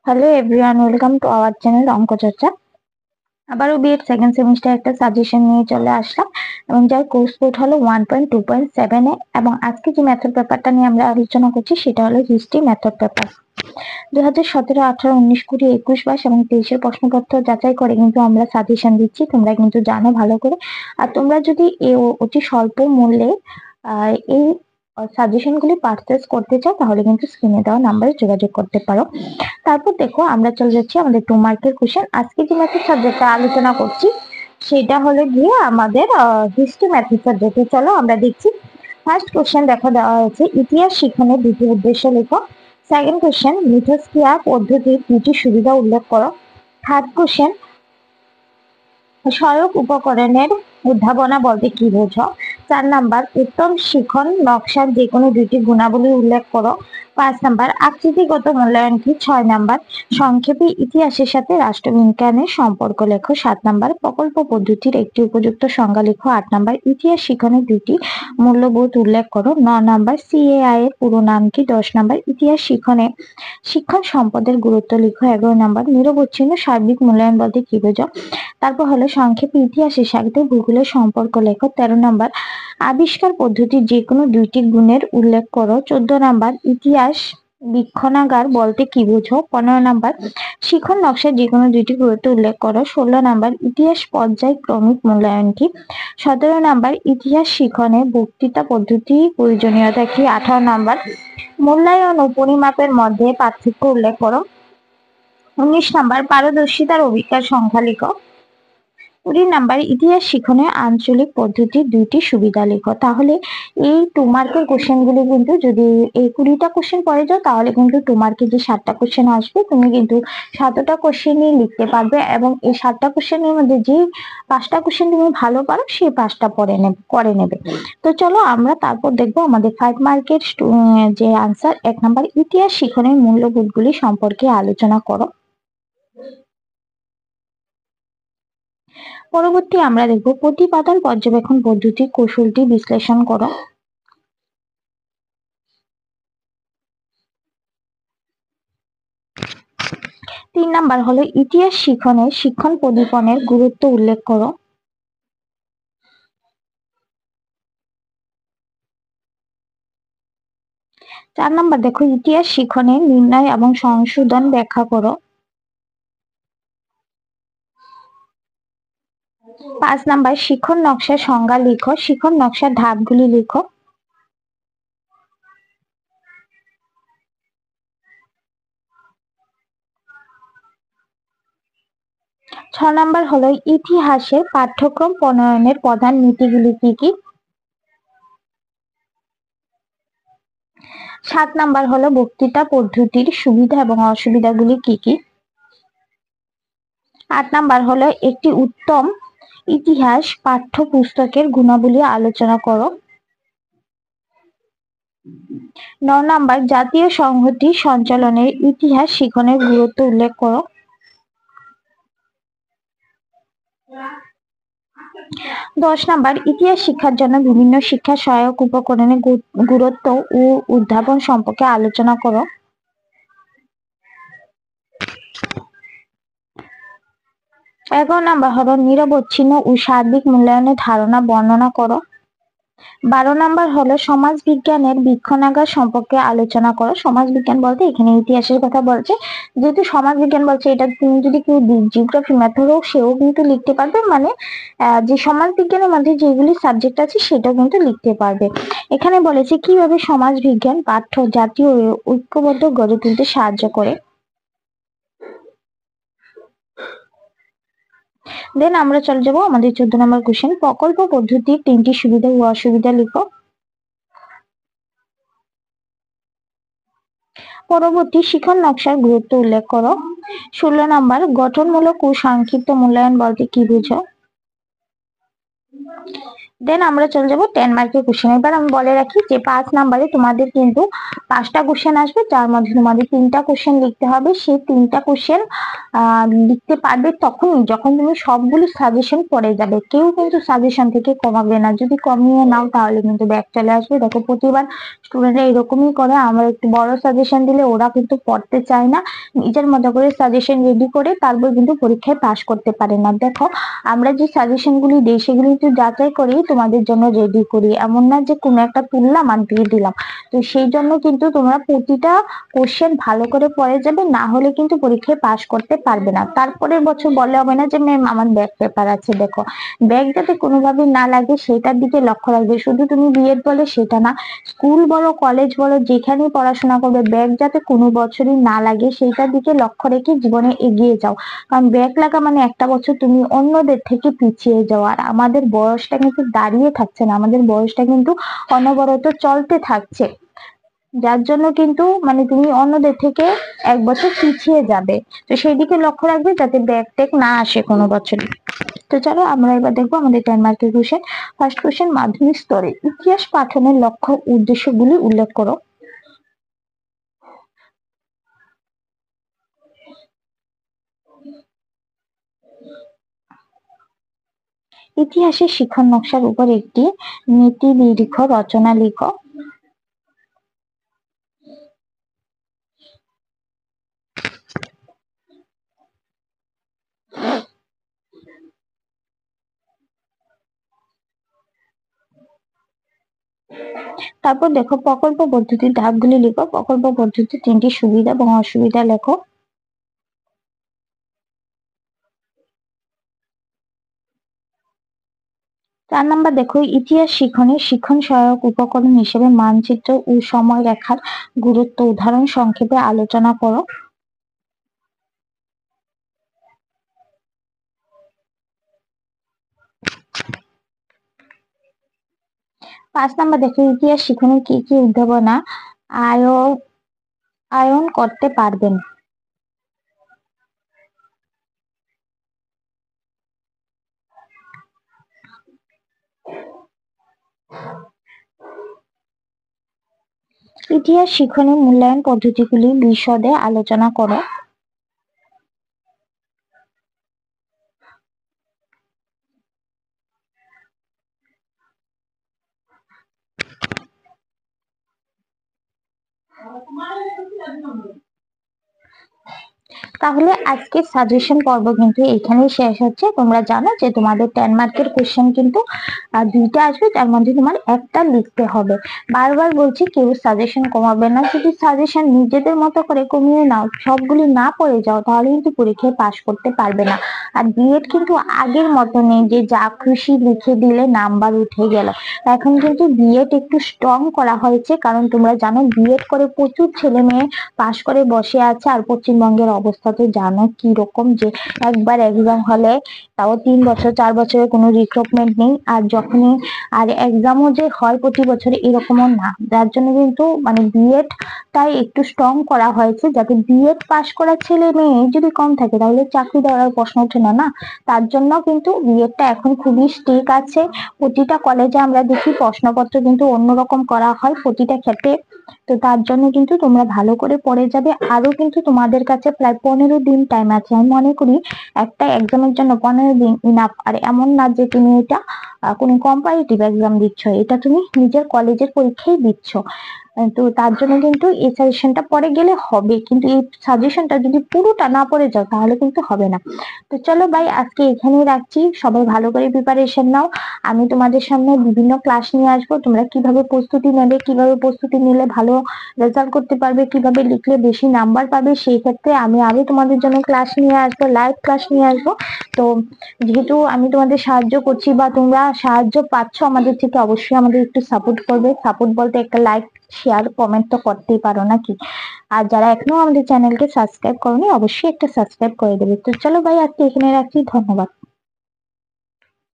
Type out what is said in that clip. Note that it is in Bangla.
Hello everyone, welcome to our channel অঙ্ক চর্চা। আবারও বিএড সেকেন্ড সেমিস্টার একটা সাজেশন নিয়ে চলে আসলাম এবং যার কোর্স কোড হলো 1.2.7 এ। এবং আজকে যে মেথড পেপারটা নিয়ে আমরা আলোচনা করছি সেটা হলো হিস্ট্রি মেথড পেপার। 2017, 18, 19, 20, 21, 22 এবং 23-এর প্রশ্নপত্র যাচাই করে কিন্তু আমরা সাজেশন দিচ্ছি, তোমরা কিন্তু জানো ভালো করে। আর তোমরা যদি অতি স্বল্প মূল্যে এই সাজেশন গুলি পারচেজ করতে চাও তাহলে কিন্তু স্ক্রিনে দেওয়া নাম্বারে যোগাযোগ করতে পারো। তারপর দেখো আমরা চলে যাচ্ছি আমাদের 2 মার্কের কোশ্চেন। আজকে যে ম্যাথড সাবজেক্টটা আলোচনা করছি সেটা হলো গিয়ে আমাদের হিস্ট্রি ম্যাথড সাবজেক্টে। চলো আমরা দেখছি। ফার্স্ট কোশ্চেন দেখো দেওয়া হয়েছে, ইতিহাস শিখনের দুটি উদ্দেশ্য লেখো। সেকেন্ড কোশ্চেন, মিথস্ক্রিয়া পদ্ধতির দুটি সুবিধা উল্লেখ করো। থার্ড কোশ্চেন, সহায়ক উপকরণের উদ্ভাবনা বলতে কি বোঝো। 4 নাম্বার, উত্তম শিখন নকশার যে কোনো দুটি গুণাবলী উল্লেখ করো। 5 নাম্বার, আকৃতিগত মূল্যায়ন কি। 6 নাম্বার, সংক্ষেপে ইতিহাসের সাথে রাষ্ট্রবিজ্ঞানের সম্পর্ক লেখো। 7 নাম্বার, প্রকল্প পদ্ধতির একটি উপযুক্ত সংজ্ঞা লেখো। 8 নাম্বার, ইতিহাস শিখনের দুটি মূল্যবোধ উল্লেখ করো। 9 নাম্বার, সিএআই এর পুরো নাম কি। 10 নাম্বার, ইতিহাস শিক্ষণ সম্পদের গুরুত্ব লিখো। 11 নাম্বার, নিরবচ্ছিন্ন সার্বিক মূল্যায়ন বলতে কি বোঝো। তারপর হলো সংক্ষেপে ইতিহাসের সাথে ভূগোলের সম্পর্ক লেখো। 13 নাম্বার, আবিষ্কার পদ্ধতির যে কোনো দুইটি গুণের উল্লেখ করো। 14 নাম্বার, ইতিহাস বীক্ষণাগার বলতে কি বোঝো। 15 নাম্বার, শিখন নকশার যে কোনো দুইটি গুরুত্ব উল্লেখ করো। 16 নাম্বার, ইতিহাস পর্যায়ক্রমিক মূল্যায়ন কি। 17 নাম্বার, ইতিহাস শিখনে বক্তৃতা পদ্ধতি প্রয়োজনীয়তা কি। 18 নাম্বার, মূল্যায়ন ও পরিমাপের মধ্যে পার্থক্য উল্লেখ করো। 19 নাম্বার, পারদর্শিতার অভিজ্ঞার সংখ্যা লিখো। 20 নাম্বার, ইতিহাস শিখনে আঞ্চলিক পদ্ধতির দুইটি সুবিধা লিখো। তাহলে এই 2 মার্কের কোশ্চেন গুলি কিন্তু যদি এই 20টা কোশ্চেন পড়ে যাও তাহলে কিন্তু 2 মার্কের যে 7টা কোশ্চেন আসবে তুমি কিন্তু 7টা কোশ্চেনই লিখতে পারবে। এবং এই 7টা কোশ্চেনের মধ্যে যে 5টা কোশ্চেন তুমি ভালো পারো সেই 5টা করে নেবে। তো চলো আমরা তারপর দেখবো আমাদের 5 মার্কের যে আনসার। 1 নাম্বার, ইতিহাস শিখনের মূল্যবোধগুলি সম্পর্কে আলোচনা করো। পরবর্তী আমরা দেখব প্রতিপাদন পর্যবেক্ষণ পদ্ধতির কৌশলটি বিশ্লেষণ করো। 3 নাম্বার হলো ইতিহাস শিখনের শিক্ষণ প্রদীপনের গুরুত্ব উল্লেখ করো। 4 নাম্বার দেখো ইতিহাস শিখনের নির্ণয় এবং সংশোধন ব্যাখ্যা করো। 5 নাম্বার, শিখন নকশার সংজ্ঞা লিখো। শিখন নকশার ধাপগুলি লিখো। 6 নাম্বার হলো ইতিহাসের পাঠ্যক্রম প্রণয়নের প্রধান নীতিগুলি কি কি। 7 নাম্বার হলো বক্তৃতা পদ্ধতির সুবিধা এবং অসুবিধাগুলি কি কি। 8 নাম্বার হলো একটি উত্তম ইতিহাস পাঠ্যপুস্তকের গুণাবলী আলোচনা করো। 9 নাম্বার, জাতীয় সংহতি সঞ্চালনের ইতিহাস শিখনের গুরুত্ব উল্লেখ করো। 10 নাম্বার, ইতিহাস শিক্ষার জন্য বিভিন্ন শিক্ষা সহায়ক উপকরণের গুরুত্ব ও উদ্ভাবন সম্পর্কে আলোচনা করো। 11 নাম্বার হলো নিরবচ্ছিন্ন ও সার্বিক মূল্যায়নের ধারণা বর্ণনা করো। 12 নাম্বার হলো সমাজ বিজ্ঞানের বীক্ষণাগার সম্পর্কে আলোচনা করো। সমাজ বিজ্ঞান বলতে এখানে ইতিহাসের কথা বলছে, যেহেতু সমাজ বিজ্ঞান বলছে এটা তুমি যদি কেউ জিওগ্রাফি মেথড হোক সেও কিন্তু লিখতে পারবে। মানে যে সমাজ বিজ্ঞানের মধ্যে যেগুলি সাবজেক্ট আছে সেটাও কিন্তু লিখতে পারবে। এখানে বলেছে কিভাবে সমাজ বিজ্ঞান পাঠ্য জাতীয় ঐক্যবদ্ধ গড়ে তুলতে সাহায্য করে। দেন আমরা চলে যাবো আমাদের 14 নম্বর কোশ্চেন, প্রকল্প পদ্ধতির 3টি সুবিধা ও অসুবিধা লিখো। পরবর্তী শিখন নকশার গুরুত্ব উল্লেখ করো। 16 নাম্বার, গঠনমূলক ও সংক্ষিপ্ত মূল্যায়ন বলতে কি বুঝো। দেন আমরা চলে যাবো 10 মার্কের কোশ্চেন। এবার আমি বলে রাখি যে 5 নাম্বারে তোমাদের কিন্তু 5টা কোশ্চেন আসবে, যার মধ্যে তোমাদের 3টা কোশ্চেন লিখতে হবে। সেই 3টা কোশ্চেন লিখতে পারবে তখনই যখন তুমি সবগুলো সাজেশন পড়ে যাবে। কেউ কিন্তু সাজেশন থেকে কমাবে না, যদি কমিয়ে নাও তাহলে কিন্তু ব্যাক চলে আসবে। দেখো প্রতিবার স্টুডেন্টরা এরকমই করে, আমরা একটু বড় সাজেশন দিলে ওরা কিন্তু পড়তে চায় না, নিজের মতো করে সাজেশন রেডি করে তারপর কিন্তু পরীক্ষায় পাশ করতে পারে না। দেখো আমরা যে সাজেশন গুলি দিই সেগুলি একটু যাচাই করি তোমাদের জন্য রেডি করি, এমন না যে কোনো একটা তুললাম আর দিয়ে দিলাম। তো সেই জন্য কিন্তু তোমরা প্রতিটা কোশ্চেন ভালো করে পড়ে যাবে, না হলে কিন্তু পরীক্ষায় পাশ করতে পারবে না। তারপরের বছর বলে হবে না যে ম্যাম আমার ব্যাক পেপার আছে। দেখো ব্যাক যাতে কোনোভাবে না লাগে সেটার দিকে লক্ষ্য রাখবে। শুধু তুমি বিএড বলে সেটা না, স্কুল বলো কলেজ বলো যেখানেই পড়াশোনা করবে ব্যাক যাতে কোনো বছরই না লাগে সেইটার দিকে লক্ষ্য রেখে জীবনে এগিয়ে যাও। কারণ ব্যাক লাগা মানে একটা বছর তুমি অন্যদের থেকে পিছিয়ে যাও। আর আমাদের বয়সটা কিন্তু দাঁড়িয়ে থাকছে না, আমাদের বয়সটা কিন্তু অনবরত চলতে থাকছে, যার জন্য কিন্তু মানে তুমি অন্যদের থেকে এক বছর পিছিয়ে যাবে। তো সেই দিকে লক্ষ্য রাখবে যাতে ব্যাক টেক না আসে কোনো বছর। তো চলো আমরা এবার দেখবো আমাদের 10 মার্কের কোশ্চেন। ফার্স্ট কোশ্চেন, মাধ্যমিক স্তরে ইতিহাস পাঠনের লক্ষ্য উদ্দেশ্যগুলি উল্লেখ করো। ইতিহাসের শিখন নকশার উপর একটি নীতিদীর্ঘ রচনা লিখো। তারপর দেখো প্রকল্প পদ্ধতির ধাপগুলি লিখো। প্রকল্প পদ্ধতির 3টি সুবিধা এবং অসুবিধা লেখো। 4 নাম্বার দেখো ইতিহাস শিখনে শিক্ষণ সহায়ক উপকরণ হিসেবে মানচিত্র ও সময় রেখার গুরুত্ব উদাহরণ সংক্ষেপে আলোচনা করো। 5 নাম্বার দেখো ইতিহাস শিখনে কি কি উদ্ভাবনা আয়ন করতে পারবেন। ইতিহাস শিখনে মূল্যায়ন পদ্ধতিগুলি বিশদে আলোচনা করো। তাহলে আজকের সাজেশন পর্ব কিন্তু এখানেই শেষ হচ্ছে। তোমরা জানো যে তোমাদের 10 মার্কের কোশ্চেন কিন্তু 2টা আসবে, তার মধ্যে তোমার একটা লিখতে হবে। বারবার বলছি কেউ সাজেশন কমাবে না, যদি সাজেশন নিজেদের মতো করে কমিয়ে নাও, সবগুলি না পড়ে যাও, তাহলে কিন্তু পরীক্ষায় পাশ করতে পারবে না। আর বিএড কিন্তু আগের মতো নেই যে যা খুশি লিখে দিলে নাম্বার উঠে গেল। এখন কিন্তু বিএড একটু স্ট্রং করা হয়েছে, কারণ তোমরা জানো বিএড করে প্রচুর ছেলে মেয়ে পাশ করে বসে আছে। আর পশ্চিমবঙ্গের অবস্থা তো জানো কি রকম, যে একবার এক্সাম হলে তাও 3 বছর 4 বছরের কোনো রিক্রুটমেন্ট নেই। আর যখনই আর এক্সামও যে হয় প্রতি বছরে এরকমও না, যার জন্য কিন্তু মানে বিএড টাই একটু স্ট্রং করা হয়েছে, যাতে বিএড পাশ করা ছেলে মেয়ে যদি কম থাকে তাহলে চাকরি দেওয়ার প্রশ্ন ওঠে না না। তার জন্য কিন্তু বিএডটা এখন খুবই স্ট্রিক্ট আছে। প্রতিটা কলেজে আমরা দেখি প্রশ্নপত্র কিন্তু অন্যরকম করা হয় প্রতিটা ক্ষেত্রে। তো তার জন্য কিন্তু তোমরা ভালো করে পড়ে যাবে। আরো কিন্তু তোমাদের কাছে প্রায় 15 দিন টাইম আছে। আমি মনে করি একটা এক্সামের জন্য 15 দিন ইনাফ। আর এমন না যে তুমি এটা কোনো কম্পারেটিভ এক্সাম দিচ্ছ, এটা তুমি নিজের কলেজের পরীক্ষায় দিচ্ছ। তো তার জন্য কিন্তু এই সাজেশনটা পরে গেলে হবে, কিন্তু এই সাজেশনটা যদি পুরোটা না পড়ে যাও তাহলে কিন্তু হবে না। তো চলো ভাই আজকে এখানেই রাখছি, সবাই ভালো করে প্রিপারেশন নাও। আমি তোমাদের সামনে বিভিন্ন ক্লাস নিয়ে আসবো, তোমরা কিভাবে প্রস্তুতি নেবে, কিভাবে প্রস্তুতি নিলে ভালো রেজাল্ট করতে পারবে, কিভাবে লিখলে বেশি নাম্বার পাবে, সেই ক্ষেত্রে আমি আরো তোমাদের জন্য ক্লাস নিয়ে আসবো, লাইভ ক্লাস নিয়ে আসবো। তো যেহেতু আমি তোমাদের সাহায্য করছি বা তোমরা সাহায্য পাচ্ছ আমাদের থেকে, অবশ্যই আমাদের একটু সাপোর্ট করবে। সাপোর্ট বলতে একটা লাইক শেয়ার কমেন্ট তো করতেই পারো নাকি। আর যারা এখনো আমাদের চ্যানেলকে সাবস্ক্রাইব করোনি অবশ্যই একটা সাবস্ক্রাইব করে দেবে। তো চলো ভাই আজকে এখানে রাখছি, ধন্যবাদ।